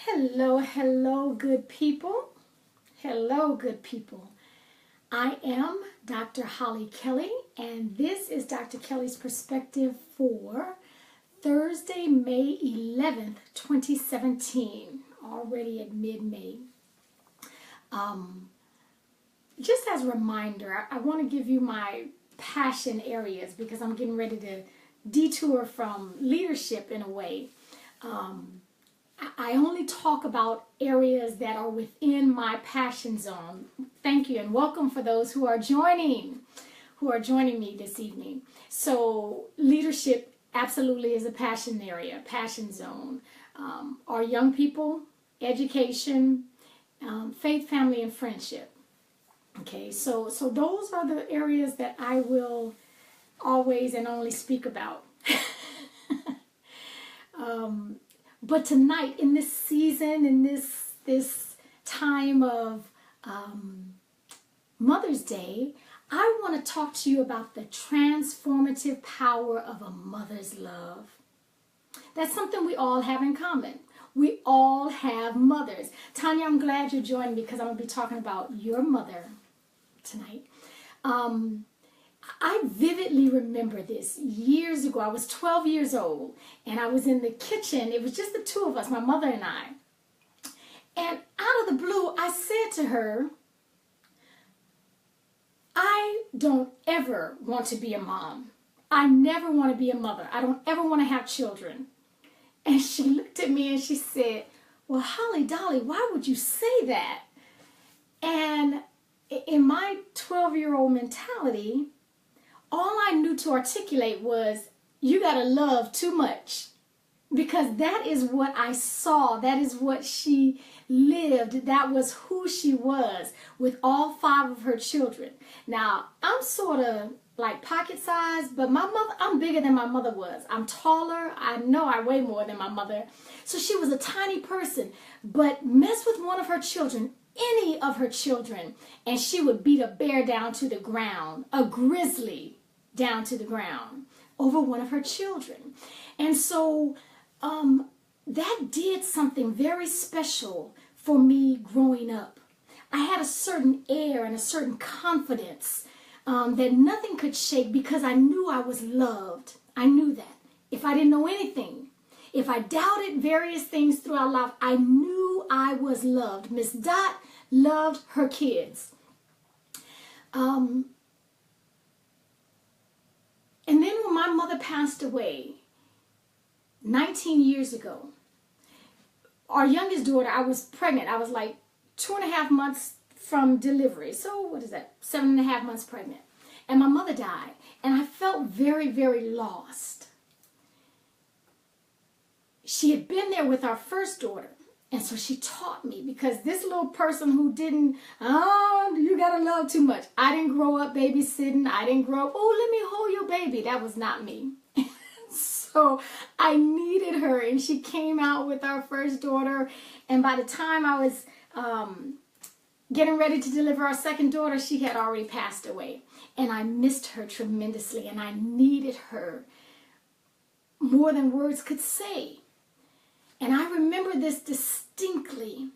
Hello, hello, good people. Hello, good people. I am Dr. Hollie Kelly, and this is Dr. Kelly's perspective for Thursday, May 11th, 2017, already at mid-May. Just as a reminder, I want to give you my passion areas because I'm getting ready to detour from leadership in a way. I only talk about areas that are within my passion zone. Thank you and welcome for those who are joining me this evening. So leadership absolutely is a passion area, passion zone. Our young people, education, faith, family, and friendship. Okay, so those are the areas that I will always and only speak about. But tonight, in this season, in this time of Mother's Day, I want to talk to you about the transformative power of a mother's love. That's something we all have in common. We all have mothers. Tanya, I'm glad you're joining me because I'm going to be talking about your mother tonight. I vividly remember this years ago. I was 12 years old and I was in the kitchen. It was just the two of us, my mother and I. And out of the blue, I said to her, I don't ever want to be a mom. I never want to be a mother. I don't ever want to have children. And she looked at me and she said, well, Holly Dolly, why would you say that? And in my 12-year-old mentality, all I knew to articulate was, you gotta love too much. Because that is what I saw. That is what she lived. That was who she was with all 5 of her children. Now, I'm sort of like pocket sized, but my mother, I'm bigger than my mother was. I'm taller. I know I weigh more than my mother. So she was a tiny person. But mess with one of her children, any of her children, and she would beat a bear down to the ground, a grizzly down to the ground over one of her children. And so that did something very special for me growing up. I had a certain air and a certain confidence that nothing could shake because I knew I was loved. I knew that. If I didn't know anything, if I doubted various things throughout life, I knew I was loved. Miss Dot loved her kids. And then when my mother passed away 19 years ago, our youngest daughter, I was pregnant. I was like 2.5 months from delivery. So what is that? 7.5 months pregnant. And my mother died. And I felt very, very lost. She had been there with our first daughter. And so she taught me, because this little person who didn't, you gotta love too much. I didn't grow up babysitting. I didn't grow up, let me hold your baby. That was not me. So I needed her, and she came out with our first daughter. And by the time I was getting ready to deliver our second daughter, she had already passed away. And I missed her tremendously, and I needed her more than words could say. And I remember this distinctly.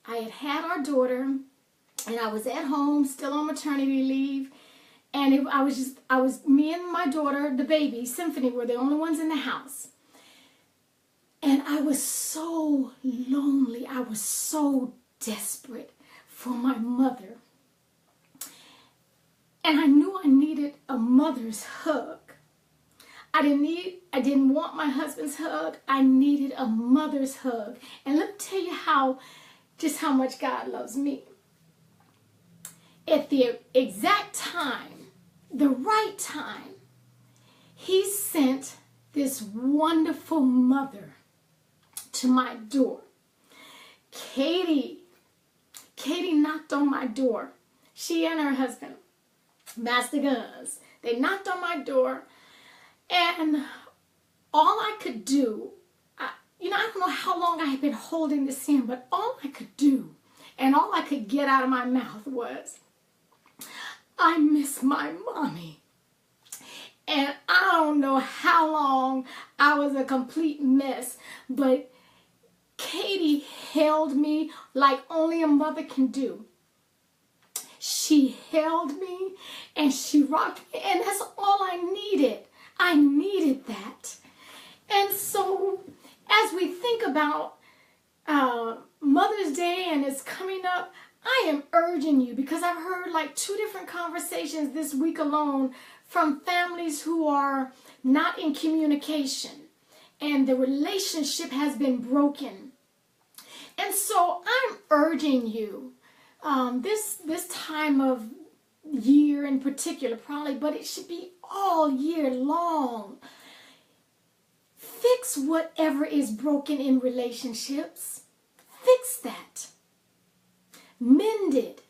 I had had our daughter, and I was at home, still on maternity leave. And me and my daughter, the baby, Symphony, were the only ones in the house. And I was so lonely. I was so desperate for my mother. And I knew I needed a mother's hug. I didn't want my husband's hug. I needed a mother's hug. And let me tell you just how much God loves me. At the exact time, the right time, He sent this wonderful mother to my door. Katie knocked on my door. She and her husband, Master Guns, they knocked on my door. And all I could do, I don't know how long I had been holding this in, but all I could do and all I could get out of my mouth was, I miss my mommy. And I don't know how long I was a complete mess, but Katie held me like only a mother can do. She held me and she rocked me, and that's all I needed. I needed that. And so as we think about Mother's Day and it's coming up, I am urging you, because I've heard like 2 different conversations this week alone from families who are not in communication and the relationship has been broken. And so I'm urging you, this time of year in particular probably, but it should be all year long. Fix whatever is broken in relationships. Fix that. Mend it.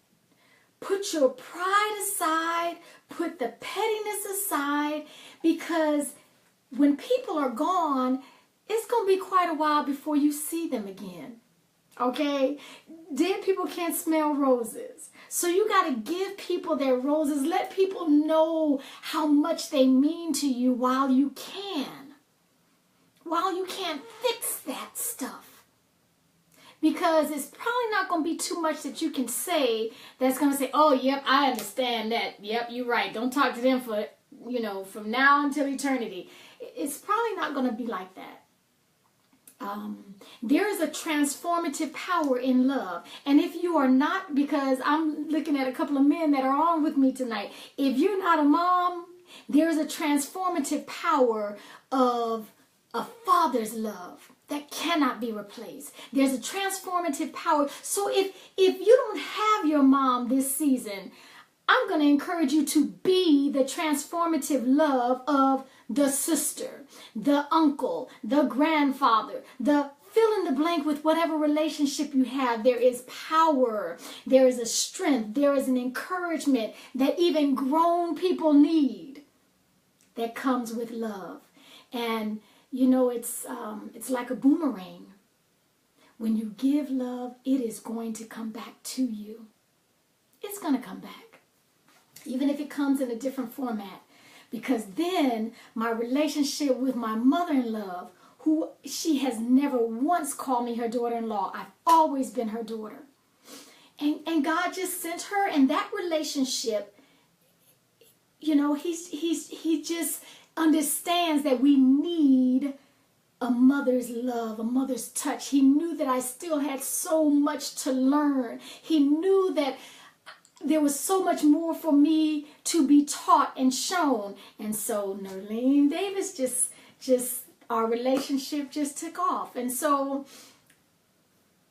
Put your pride aside. Put the pettiness aside, because when people are gone, it's going to be quite a while before you see them again. Okay? Dead people can't smell roses. So you got to give people their roses. Let people know how much they mean to you while you can. While you can't fix that stuff. Because it's probably not going to be too much that you can say that's going to say, oh, yep, I understand that. Yep, you're right. Don't talk to them for, from now until eternity. It's probably not going to be like that. There is a transformative power in love. And if you are not, because I'm looking at a couple of men that are on with me tonight, if you're not a mom, there is a transformative power of a father's love that cannot be replaced. There's a transformative power. So if you don't have your mom this season, I'm going to encourage you to be the transformative love of the sister, the uncle, the grandfather, the fill in the blank with whatever relationship you have. There is power. There is a strength. There is an encouragement that even grown people need that comes with love. And it's like a boomerang. When you give love, it is going to come back to you. It's going to come back. Even if it comes in a different format. Because then my relationship with my mother-in-law, who she has never once called me her daughter-in-law. I've always been her daughter. And God just sent her, and that relationship, he just understands that we need a mother's love, a mother's touch. He knew that I still had so much to learn. He knew that there was so much more for me to be taught and shown. And so Nerlene Davis just our relationship just took off. And so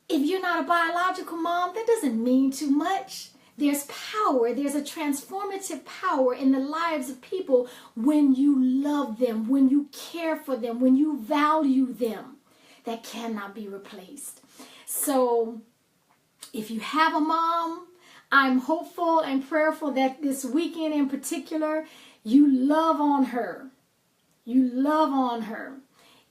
if you're not a biological mom, that doesn't mean too much. There's power. There's a transformative power in the lives of people when you love them, when you care for them, when you value them. That cannot be replaced. So if you have a mom, I'm hopeful and prayerful that this weekend in particular, you love on her. You love on her.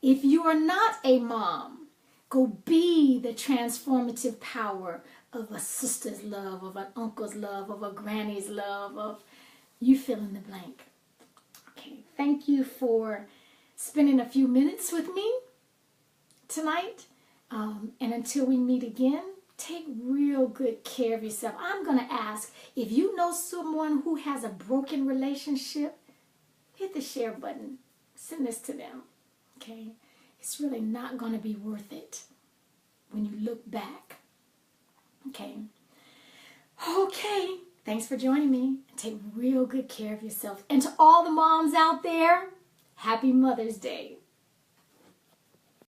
If you are not a mom, go be the transformative power of a sister's love, of an uncle's love, of a granny's love, of you fill in the blank. Okay, thank you for spending a few minutes with me tonight. And until we meet again, take real good care of yourself. I'm going to ask, if you know someone who has a broken relationship, hit the share button. Send this to them. Okay? It's really not going to be worth it when you look back. Okay? Okay. Thanks for joining me. Take real good care of yourself. And to all the moms out there, happy Mother's Day.